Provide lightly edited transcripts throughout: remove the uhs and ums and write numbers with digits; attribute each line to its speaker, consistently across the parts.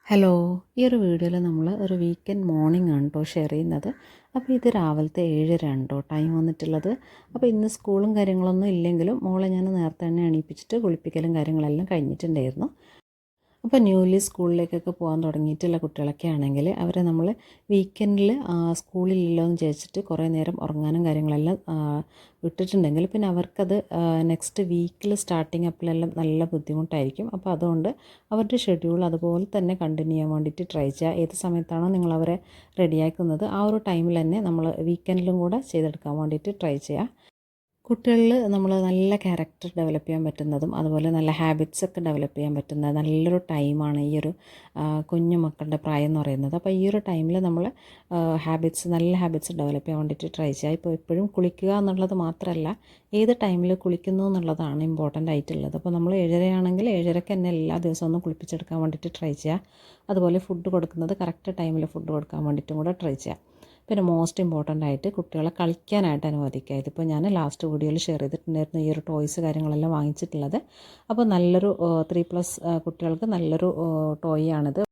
Speaker 1: Hello, ഈ ഒരു വീഡിയോയിൽ നമ്മൾ ഒരു വീക്കെൻഡ് മോർണിംഗ് ആണ് കേട്ടോ ഷെയർ ചെയ്യുന്നത്. അപ്പോൾ ഇത് രാവിലത്തെ 7:30 ആണ് കേട്ടോ ടൈം വന്നിട്ടുള്ളത്. അപ്പോൾ ഇന്ന് സ്കൂളും കാര്യങ്ങളൊന്നും ഇല്ലെങ്കിലും മോളെ ഞാൻ നേരത്തെ തന്നെ എണീപ്പിച്ചിട്ട് കുളിപ്പിക്കലും കാര്യങ്ങളെല്ലാം കഴിഞ്ഞിട്ടുണ്ടായിരുന്നു. അപ്പോൾ ന്യൂലി സ്കൂളിലേക്കൊക്കെ പോകാൻ തുടങ്ങിയിട്ടുള്ള കുട്ടികളൊക്കെ ആണെങ്കിൽ അവരെ നമ്മൾ വീക്കെൻഡിൽ സ്കൂളിലില്ലോ എന്ന് വിചാരിച്ചിട്ട് കുറേ നേരം ഉറങ്ങാനും കാര്യങ്ങളെല്ലാം വിട്ടിട്ടുണ്ടെങ്കിൽ പിന്നെ അവർക്കത് നെക്സ്റ്റ് വീക്കിൽ സ്റ്റാർട്ടിങ് അപ്പിലെല്ലാം നല്ല ബുദ്ധിമുട്ടായിരിക്കും. അപ്പോൾ അതുകൊണ്ട് അവരുടെ ഷെഡ്യൂൾ അതുപോലെ തന്നെ കണ്ടിന്യൂ ചെയ്യാൻ വേണ്ടിയിട്ട് ട്രൈ ചെയ്യുക. ഏത് സമയത്താണോ നിങ്ങൾ അവരെ റെഡിയാക്കുന്നത് ആ ഒരു ടൈമിൽ തന്നെ നമ്മൾ വീക്കെൻഡിലും കൂടെ ചെയ്തെടുക്കാൻ വേണ്ടിയിട്ട് ട്രൈ ചെയ്യുക. കുട്ടികളിൽ നമ്മൾ നല്ല ക്യാരക്ടർ ഡെവലപ്പ് ചെയ്യാൻ പറ്റുന്നതും അതുപോലെ നല്ല ഹാബിറ്റ്സൊക്കെ ഡെവലപ്പ് ചെയ്യാൻ പറ്റുന്ന നല്ലൊരു ടൈമാണ് ഈ ഒരു കുഞ്ഞു മക്കളുടെ പ്രായം എന്ന് പറയുന്നത്. അപ്പോൾ ഈ ഒരു ടൈമിൽ നമ്മൾ നല്ല ഹാബിറ്റ്സ് ഡെവലപ്പ് ചെയ്യാൻ വേണ്ടിയിട്ട് ട്രൈ ചെയ്യുക. ഇപ്പോൾ എപ്പോഴും കുളിക്കുക എന്നുള്ളത് മാത്രമല്ല ഏത് ടൈമിൽ കുളിക്കുന്നു എന്നുള്ളതാണ് ഇമ്പോർട്ടൻ്റ് ആയിട്ടുള്ളത്. അപ്പോൾ നമ്മൾ 7:30 ആണെങ്കിൽ 7:30ക്ക് തന്നെ എല്ലാ ദിവസവും ഒന്ന് കുളിപ്പിച്ചെടുക്കാൻ വേണ്ടിയിട്ട് ട്രൈ ചെയ്യുക. അതുപോലെ ഫുഡ് കൊടുക്കുന്നത് കറക്റ്റ് ടൈമിൽ ഫുഡ് കൊടുക്കാൻ വേണ്ടിയിട്ടും കൂടെ ട്രൈ ചെയ്യുക. പിന്നെ മോസ്റ്റ് ഇമ്പോർട്ടൻ്റ് ആയിട്ട് കുട്ടികളെ കളിക്കാനായിട്ട് അനുവദിക്കുക. ഇതിപ്പോൾ ഞാൻ ലാസ്റ്റ് വീഡിയോയിൽ ഷെയർ ചെയ്തിട്ടുണ്ടായിരുന്നു ഈ ഒരു ടോയ്സ് കാര്യങ്ങളെല്ലാം വാങ്ങിച്ചിട്ടുള്ളത്. അപ്പോൾ നല്ലൊരു 3+ കുട്ടികൾക്ക് നല്ലൊരു ടോയ് ആണിത്.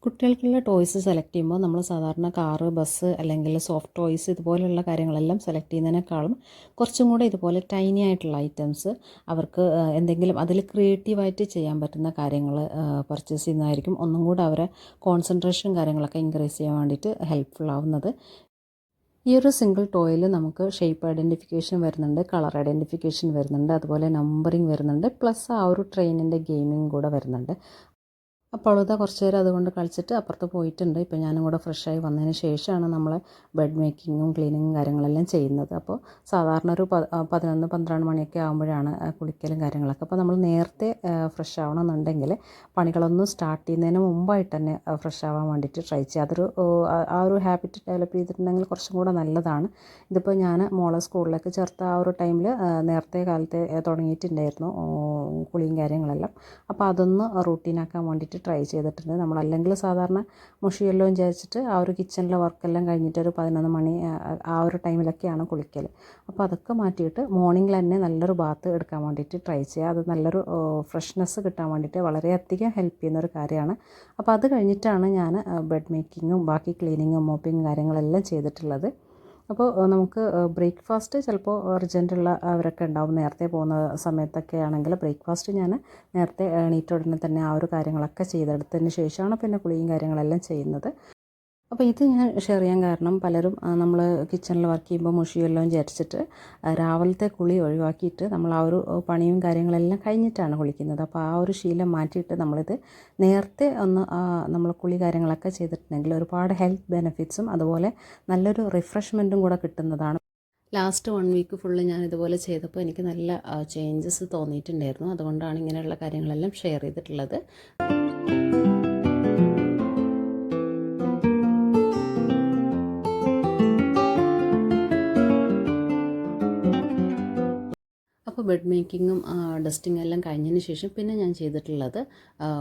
Speaker 1: കുട്ടികൾക്കുള്ള ടോയ്സ് സെലക്ട് ചെയ്യുമ്പോൾ നമ്മൾ സാധാരണ കാറ്, ബസ് അല്ലെങ്കിൽ സോഫ്റ്റ് ടോയ്സ് ഇതുപോലെയുള്ള കാര്യങ്ങളെല്ലാം സെലക്ട് ചെയ്യുന്നതിനേക്കാളും കുറച്ചും കൂടെ ഇതുപോലെ ടൈനി ആയിട്ടുള്ള ഐറ്റംസ് അവർക്ക് എന്തെങ്കിലും അതിൽ ക്രിയേറ്റീവായിട്ട് ചെയ്യാൻ പറ്റുന്ന കാര്യങ്ങൾ പർച്ചേസ് ചെയ്യുന്നതായിരിക്കും ഒന്നും കൂടെ അവരെ കോൺസെൻട്രേഷൻ കാര്യങ്ങളൊക്കെ ഇൻക്രീസ് ചെയ്യാൻ വേണ്ടിയിട്ട് ഹെൽപ്ഫുൾ ആവുന്നത്. ഈ ഒരു സിംഗിൾ ടോയിൽ നമുക്ക് ഷേപ്പ് ഐഡൻറ്റിഫിക്കേഷൻ വരുന്നുണ്ട്, കളർ ഐഡൻറ്റിഫിക്കേഷൻ വരുന്നുണ്ട്, അതുപോലെ നമ്പറിങ് വരുന്നുണ്ട്, പ്ലസ് ആ ഒരു ട്രെയിനിൻ്റെ ഗെയിമിംഗ് കൂടെ വരുന്നുണ്ട്. അപ്പോൾ ഇതാ കുറച്ച് നേരം അതുകൊണ്ട് കളിച്ചിട്ട് അപ്പുറത്ത് പോയിട്ടുണ്ട്. ഇപ്പോൾ ഞാനും കൂടെ ഫ്രഷായി വന്നതിന് ശേഷമാണ് നമ്മൾ ബെഡ് മേക്കിങ്ങും ക്ലീനിങ്ങും കാര്യങ്ങളെല്ലാം ചെയ്യുന്നത്. അപ്പോൾ സാധാരണ ഒരു 11-12 മണിയൊക്കെ ആകുമ്പോഴാണ് കുളിക്കലും കാര്യങ്ങളൊക്കെ. അപ്പോൾ നമ്മൾ നേരത്തെ ഫ്രഷ് ആവണമെന്നുണ്ടെങ്കിൽ പണികളൊന്നും സ്റ്റാർട്ട് ചെയ്യുന്നതിന് മുമ്പായിട്ട് തന്നെ ഫ്രഷ് ആവാൻ വേണ്ടിയിട്ട് ട്രൈ ചെയ്യുക. അതൊരു ആ ഒരു ഹാബിറ്റ് ഡെവലപ്പ് ചെയ്തിട്ടുണ്ടെങ്കിൽ കുറച്ചും കൂടെ നല്ലതാണ്. ഇതിപ്പോൾ ഞാൻ മോളെ സ്കൂളിലേക്ക് ചേർത്ത ആ ഒരു ടൈമിൽ നേരത്തെ കാലത്തെ തുടങ്ങിയിട്ടുണ്ടായിരുന്നു കുളിയും കാര്യങ്ങളെല്ലാം. അപ്പോൾ അതൊന്ന് റൂട്ടീനാക്കാൻ വേണ്ടിയിട്ട് ട്രൈ ചെയ്തിട്ടുണ്ട്. നമ്മളല്ലെങ്കിൽ സാധാരണ മുഷിയല്ലോ വിചാരിച്ചിട്ട് ആ ഒരു കിച്ചണിലെ വർക്കെല്ലാം കഴിഞ്ഞിട്ട് ഒരു 11 മണി ആ ഒരു ടൈമിലൊക്കെയാണ് കുളിക്കൽ. അപ്പോൾ അതൊക്കെ മാറ്റിയിട്ട് മോർണിംഗിൽ തന്നെ നല്ലൊരു ബാത്ത് എടുക്കാൻ വേണ്ടിയിട്ട് ട്രൈ ചെയ്യുക. അത് നല്ലൊരു ഫ്രഷ്നെസ് കിട്ടാൻ വേണ്ടിയിട്ട് വളരെയധികം ഹെൽപ്പ് ചെയ്യുന്നൊരു കാര്യമാണ്. അപ്പോൾ അത് കഴിഞ്ഞിട്ടാണ് ഞാൻ ബെഡ് മേക്കിങ്ങും ബാക്കി ക്ലീനിങ്ങും മോപ്പിങ്ങും കാര്യങ്ങളെല്ലാം ചെയ്തിട്ടുള്ളത്. അപ്പോൾ നമുക്ക് ബ്രേക്ക്ഫാസ്റ്റ് ചിലപ്പോൾ അർജൻറ്റുള്ള അവരൊക്കെ ഉണ്ടാവും. നേരത്തെ പോകുന്ന സമയത്തൊക്കെ ആണെങ്കിൽ ബ്രേക്ക്ഫാസ്റ്റ് ഞാൻ നേരത്തെ എണീറ്റ ഉടനെ തന്നെ ആ ഒരു കാര്യങ്ങളൊക്കെ ചെയ്തെടുത്തതിന് ശേഷമാണ് പിന്നെ കുളിയും കാര്യങ്ങളെല്ലാം ചെയ്യുന്നത്. അപ്പോൾ ഇത് ഞാൻ ഷെയർ ചെയ്യാൻ കാരണം പലരും നമ്മൾ കിച്ചണിൽ വർക്ക് ചെയ്യുമ്പോൾ മുഷിയെല്ലാം വിചാരിച്ചിട്ട് രാവിലത്തെ കുളി ഒഴിവാക്കിയിട്ട് നമ്മൾ ആ ഒരു പണിയും കാര്യങ്ങളെല്ലാം കഴിഞ്ഞിട്ടാണ് കുളിക്കുന്നത്. അപ്പോൾ ആ ഒരു ശീലം മാറ്റിയിട്ട് നമ്മളിത് നേരത്തെ ഒന്ന് നമ്മൾ കുളി കാര്യങ്ങളൊക്കെ ചെയ്തിട്ടുണ്ടെങ്കിൽ ഒരുപാട് ഹെൽത്ത് ബെനിഫിറ്റ്സും അതുപോലെ നല്ലൊരു റിഫ്രഷ്മെൻറ്റും കൂടെ കിട്ടുന്നതാണ്. ലാസ്റ്റ് 1 വീക്ക് ഫുള്ള് ഞാൻ ഇതുപോലെ ചെയ്തപ്പോൾ എനിക്ക് നല്ല ചേഞ്ചസ് തോന്നിയിട്ടുണ്ടായിരുന്നു. അതുകൊണ്ടാണ് ഇങ്ങനെയുള്ള കാര്യങ്ങളെല്ലാം ഷെയർ ചെയ്തിട്ടുള്ളത്. അപ്പോൾ ബെഡ് മേക്കിങ്ങും ഡസ്റ്റിംഗ് എല്ലാം കഴിഞ്ഞതിന് ശേഷം പിന്നെ ഞാൻ ചെയ്തിട്ടുള്ളത്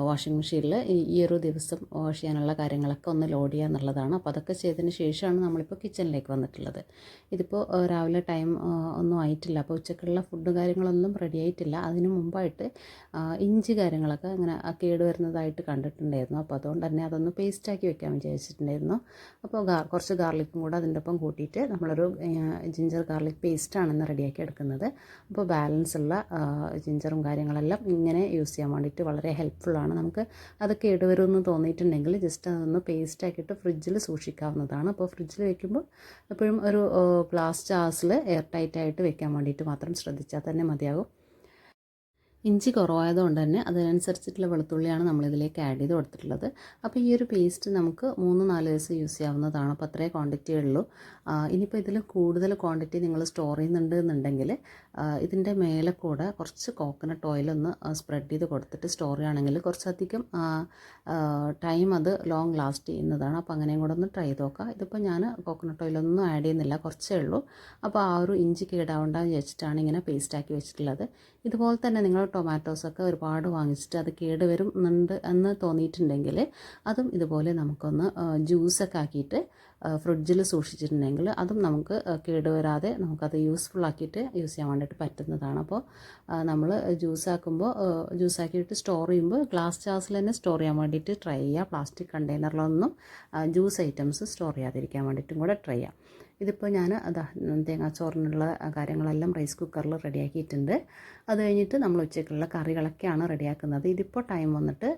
Speaker 1: വാഷിംഗ് മെഷീനിൽ ഈ ഒരു ദിവസം വാഷ് ചെയ്യാനുള്ള കാര്യങ്ങളൊക്കെ ഒന്ന് ലോഡ് ചെയ്യുക എന്നുള്ളതാണ്. അപ്പോൾ അതൊക്കെ ചെയ്തതിന് ശേഷമാണ് നമ്മളിപ്പോൾ കിച്ചണിലേക്ക് വന്നിട്ടുള്ളത്. ഇതിപ്പോൾ രാവിലെ ടൈം ഒന്നും ആയിട്ടില്ല. അപ്പോൾ ഉച്ചക്കുള്ള ഫുഡ് കാര്യങ്ങളൊന്നും റെഡി ആയിട്ടില്ല. അതിന് മുമ്പായിട്ട് ഇഞ്ചി കാര്യങ്ങളൊക്കെ അങ്ങനെ കേട് വരുന്നതായിട്ട് കണ്ടിട്ടുണ്ടായിരുന്നു. അപ്പോൾ അതുകൊണ്ട് തന്നെ അതൊന്ന് പേസ്റ്റാക്കി വെക്കാൻ വിചാരിച്ചിട്ടുണ്ടായിരുന്നു. അപ്പോൾ കുറച്ച് ഗാർലിക്കും കൂടെ അതിൻ്റെ ഒപ്പം കൂട്ടിയിട്ട് നമ്മളൊരു ജിഞ്ചർ ഗാർലിക് പേസ്റ്റാണ് ഇന്ന് റെഡിയാക്കി എടുക്കുന്നത്. അപ്പോൾ ബാലൻസ് ഉള്ള ജിഞ്ചറും കാര്യങ്ങളെല്ലാം ഇങ്ങനെ യൂസ് ചെയ്യാൻ വേണ്ടിയിട്ട് വളരെ ഹെൽപ്ഫുള്ളാണ്. നമുക്ക് അത് കേടുവരുമെന്ന് തോന്നിയിട്ടുണ്ടെങ്കിൽ ജസ്റ്റ് അതൊന്ന് പേസ്റ്റ് ആക്കിയിട്ട് ഫ്രിഡ്ജിൽ സൂക്ഷിക്കാവുന്നതാണ്. അപ്പോൾ ഫ്രിഡ്ജിൽ വെക്കുമ്പോൾ എപ്പോഴും ഒരു ഗ്ലാസ് ജാസിൽ എയർ ടൈറ്റായിട്ട് വെക്കാൻ വേണ്ടിയിട്ട് മാത്രം ശ്രദ്ധിച്ചാൽ തന്നെ മതിയാകും. ഇഞ്ചി കുറവായതുകൊണ്ട് തന്നെ അതിനനുസരിച്ചിട്ടുള്ള വെളുത്തുള്ളിയാണ് നമ്മളിതിലേക്ക് ആഡ് ചെയ്ത് കൊടുത്തിട്ടുള്ളത്. അപ്പോൾ ഈ ഒരു പേസ്റ്റ് നമുക്ക് 3-4 ദിവസം യൂസ് ചെയ്യാവുന്നതാണ്. അപ്പോൾ അത്രേ ക്വാണ്ടിറ്റിയേ ഉള്ളൂ. ഇനിയിപ്പോൾ ഇതിൽ കൂടുതൽ ക്വാണ്ടിറ്റി നിങ്ങൾ സ്റ്റോർ ചെയ്യുന്നുണ്ട് എന്നുണ്ടെങ്കിൽ ഇതിൻ്റെ മേലെ കൂടെ കുറച്ച് കോക്കനട്ട് ഓയിലൊന്ന് സ്പ്രെഡ് ചെയ്ത് കൊടുത്തിട്ട് സ്റ്റോർ ചെയ്യുകയാണെങ്കിൽ കുറച്ചധികം ടൈം അത് ലോങ് ലാസ്റ്റ് ചെയ്യുന്നതാണ്. അപ്പോൾ അങ്ങനെയും കൂടെ ഒന്ന് ട്രൈ ചെയ്ത് നോക്കാം. ഇതിപ്പോൾ ഞാൻ കോക്കനട്ട് ഓയിലൊന്നും ആഡ് ചെയ്യുന്നില്ല, കുറച്ചേ ഉള്ളൂ. അപ്പോൾ ആ ഒരു ഇഞ്ചി കേടാവണ്ടെന്ന് വിചാരിച്ചിട്ടാണ് ഇങ്ങനെ പേസ്റ്റാക്കി വെച്ചിട്ടുള്ളത്. ഇതുപോലെ തന്നെ നിങ്ങൾ ടൊമാറ്റോസൊക്കെ ഒരുപാട് വാങ്ങിച്ചിട്ട് അത് കേടുവരുന്നുണ്ട് എന്ന് തോന്നിയിട്ടുണ്ടെങ്കിൽ അതും ഇതുപോലെ നമുക്കൊന്ന് ജ്യൂസൊക്കെ ആക്കിയിട്ട് ഫ്രിഡ്ജിൽ സൂക്ഷിച്ചിട്ടുണ്ടെങ്കിൽ അതും നമുക്ക് കേടുവരാതെ നമുക്കത് യൂസ്ഫുള്ളാക്കിയിട്ട് യൂസ് ചെയ്യാൻ വേണ്ടിയിട്ട് പറ്റുന്നതാണ്. അപ്പോൾ നമ്മൾ ജ്യൂസാക്കിയിട്ട് സ്റ്റോർ ചെയ്യുമ്പോൾ ഗ്ലാസ് ജാർസിൽ തന്നെ സ്റ്റോർ ചെയ്യാൻ വേണ്ടിയിട്ട് ട്രൈ ചെയ്യുക. പ്ലാസ്റ്റിക് കണ്ടെയ്നറിലൊന്നും ജ്യൂസ് ഐറ്റംസ് സ്റ്റോർ ചെയ്യാതിരിക്കാൻ വേണ്ടിയിട്ടും കൂടെ ട്രൈ ചെയ്യാം. ഇതിപ്പോൾ ഞാൻ തേങ്ങാച്ചോറിനുള്ള കാര്യങ്ങളെല്ലാം റൈസ് കുക്കറിൽ റെഡിയാക്കിയിട്ടുണ്ട്. അത് കഴിഞ്ഞിട്ട് നമ്മൾ ഉച്ചയ്ക്കുള്ള കറികളൊക്കെയാണ് റെഡിയാക്കുന്നത്. ഇതിപ്പോൾ ടൈം വന്നിട്ട്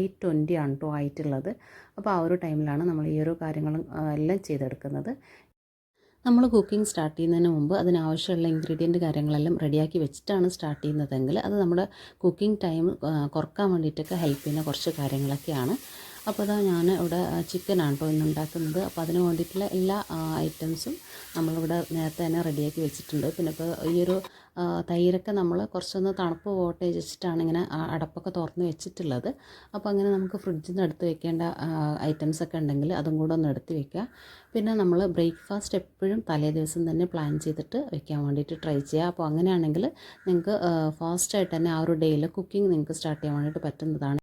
Speaker 1: 8:20 ആണ് കേട്ടോ ആയിട്ടുള്ളത്. അപ്പോൾ ആ ഒരു ടൈമിലാണ് നമ്മൾ ഈ ഒരു കാര്യങ്ങളും എല്ലാം ചെയ്തെടുക്കുന്നത്. നമ്മൾ കുക്കിംഗ് സ്റ്റാർട്ട് ചെയ്യുന്നതിന് മുമ്പ് അതിനാവശ്യമുള്ള ഇൻഗ്രീഡിയൻറ്റ് കാര്യങ്ങളെല്ലാം റെഡിയാക്കി വെച്ചിട്ടാണ് സ്റ്റാർട്ട് ചെയ്യുന്നതെങ്കിൽ അത് നമ്മുടെ കുക്കിംഗ് ടൈം കുറക്കാൻ വേണ്ടിയിട്ടൊക്കെ ഹെൽപ്പ് ചെയ്യുന്ന കുറച്ച് കാര്യങ്ങളൊക്കെയാണ്. അപ്പോൾ ഇതാ ഞാൻ ഇവിടെ ചിക്കനാണ് കേട്ടോ ഇന്ന് ഉണ്ടാക്കുന്നത്. അപ്പോൾ അതിന് വേണ്ടിയിട്ടുള്ള എല്ലാ ഐറ്റംസും നമ്മളിവിടെ നേരത്തെ തന്നെ റെഡിയാക്കി വെച്ചിട്ടുണ്ട്. പിന്നെ ഇപ്പോൾ ഈ ഒരു തൈരൊക്കെ നമ്മൾ കുറച്ചൊന്ന് തണുപ്പ് പോട്ടെ വെച്ചിട്ടാണ് ഇങ്ങനെ അടപ്പൊക്കെ തുറന്ന് വെച്ചിട്ടുള്ളത്. അപ്പോൾ അങ്ങനെ നമുക്ക് ഫ്രിഡ്ജിൽ നിന്ന് എടുത്ത് വെക്കേണ്ട ഐറ്റംസൊക്കെ ഉണ്ടെങ്കിൽ അതും കൂടെ ഒന്ന് എടുത്ത് വെക്കുക. പിന്നെ നമ്മൾ ബ്രേക്ക്ഫാസ്റ്റ് എപ്പോഴും തലേ ദിവസം തന്നെ പ്ലാൻ ചെയ്തിട്ട് വെക്കാൻ വേണ്ടിയിട്ട് ട്രൈ ചെയ്യുക. അപ്പോൾ അങ്ങനെയാണെങ്കിൽ നിങ്ങൾക്ക് ഫാസ്റ്റായിട്ട് തന്നെ ആ ഒരു ഡേയിൽ കുക്കിംഗ് നിങ്ങൾക്ക് സ്റ്റാർട്ട് ചെയ്യാൻ വേണ്ടിയിട്ട് പറ്റുന്നതാണ്.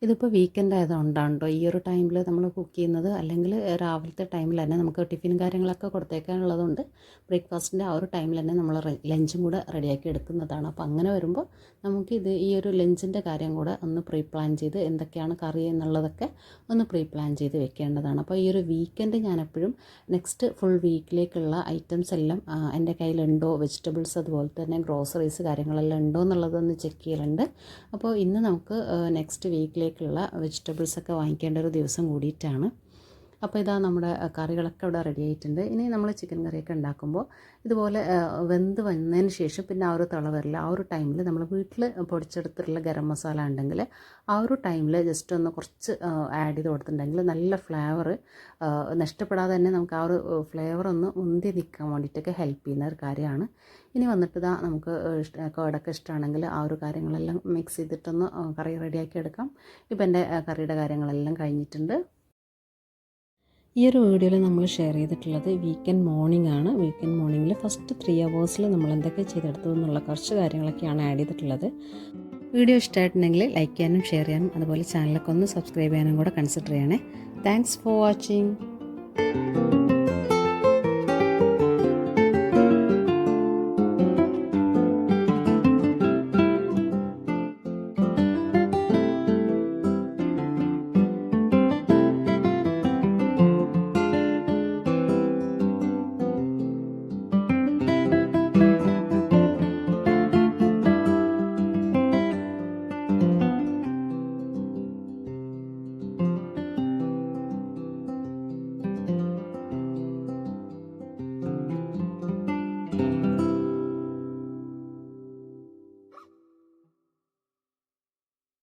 Speaker 1: ഇതിപ്പോൾ വീക്കെൻഡ് ആയതുകൊണ്ടാണ് കേട്ടോ ഈ ഒരു ടൈമിൽ നമ്മൾ കുക്ക് ചെയ്യുന്നത്. അല്ലെങ്കിൽ രാവിലത്തെ ടൈമിൽ തന്നെ നമുക്ക് ടിഫിൻ കാര്യങ്ങളൊക്കെ കൊടുത്തേക്കാനുള്ളതുകൊണ്ട് ബ്രേക്ക്ഫാസ്റ്റിൻ്റെ ആ ഒരു ടൈമിൽ തന്നെ നമ്മൾ ലഞ്ചും കൂടെ റെഡിയാക്കി എടുക്കുന്നതാണ്. അപ്പോൾ അങ്ങനെ വരുമ്പോൾ നമുക്കിത് ഈ ഒരു ലഞ്ചിൻ്റെ കാര്യം കൂടെ ഒന്ന് പ്രീ പ്ലാൻ ചെയ്ത് എന്തൊക്കെയാണ് കറി എന്നുള്ളതൊക്കെ ഒന്ന് പ്രീ പ്ലാൻ ചെയ്ത് വെക്കേണ്ടതാണ്. അപ്പോൾ ഈ ഒരു വീക്കെൻഡ് ഞാൻ എപ്പോഴും നെക്സ്റ്റ് ഫുൾ വീക്കിലേക്കുള്ള ഐറ്റംസ് എല്ലാം എൻ്റെ കയ്യിലുണ്ടോ, വെജിറ്റബിൾസ് അതുപോലെ തന്നെ ഗ്രോസറീസ് കാര്യങ്ങളെല്ലാം ഉണ്ടോ എന്നുള്ളതൊന്ന് ചെക്ക് ചെയ്യലുണ്ട്. അപ്പോൾ ഇന്ന് നമുക്ക് നെക്സ്റ്റ് വീക്കിലേക്ക് വെജിറ്റബിൾസൊക്കെ വാങ്ങിക്കേണ്ട ഒരു ദിവസം കൂടിയിട്ടാണ്. അപ്പോൾ ഇതാ നമ്മുടെ കറികളൊക്കെ ഇവിടെ റെഡി ആയിട്ടുണ്ട്. ഇനി നമ്മൾ ചിക്കൻ കറിയൊക്കെ ഉണ്ടാക്കുമ്പോൾ ഇതുപോലെ വെന്ത് വന്നതിന് ശേഷം പിന്നെ ആ ഒരു തിള വരില്ല. ആ ഒരു ടൈമിൽ നമ്മൾ വീട്ടിൽ പൊടിച്ചെടുത്തിട്ടുള്ള ഗരം മസാല ഉണ്ടെങ്കിൽ ആ ഒരു ടൈമിൽ ജസ്റ്റ് ഒന്ന് കുറച്ച് ആഡ് ചെയ്ത് കൊടുത്തിട്ടുണ്ടെങ്കിൽ നല്ല ഫ്ലേവർ നഷ്ടപ്പെടാതെ തന്നെ നമുക്ക് ആ ഒരു ഫ്ലേവർ ഒന്ന് ഉന്തി നിൽക്കാൻ വേണ്ടിയിട്ടൊക്കെ ഹെൽപ്പ് ചെയ്യുന്ന ഒരു കാര്യമാണ്. ഇനി വന്നിട്ട് ഇതാ നമുക്ക് കേടൊക്കെ ഇഷ്ടമാണെങ്കിൽ ആ ഒരു കാര്യങ്ങളെല്ലാം മിക്സ് ചെയ്തിട്ടൊന്ന് കറി റെഡിയാക്കി എടുക്കാം. ഇപ്പം എൻ്റെ കറിയുടെ കാര്യങ്ങളെല്ലാം കഴിഞ്ഞിട്ടുണ്ട്. ഈ ഒരു വീഡിയോയിൽ നമ്മൾ ഷെയർ ചെയ്തിട്ടുള്ളത് വീക്കെൻഡ് മോർണിംഗ് ആണ്. വീക്കെൻഡ് മോർണിംഗിൽ ഫസ്റ്റ് 3 hours നമ്മൾ എന്തൊക്കെ ചെയ്തെടുത്തു എന്നുള്ള കുറച്ച് കാര്യങ്ങളൊക്കെയാണ് ആഡ് ചെയ്തിട്ടുള്ളത്. വീഡിയോ ഇഷ്ടമായിട്ടുണ്ടെങ്കിൽ ലൈക്ക് ചെയ്യാനും ഷെയർ ചെയ്യാനും അതുപോലെ ചാനലൊക്കെ ഒന്ന് സബ്സ്ക്രൈബ് ചെയ്യാനും കൂടെ കൺസിഡർ ചെയ്യണേ. Thanks for watching.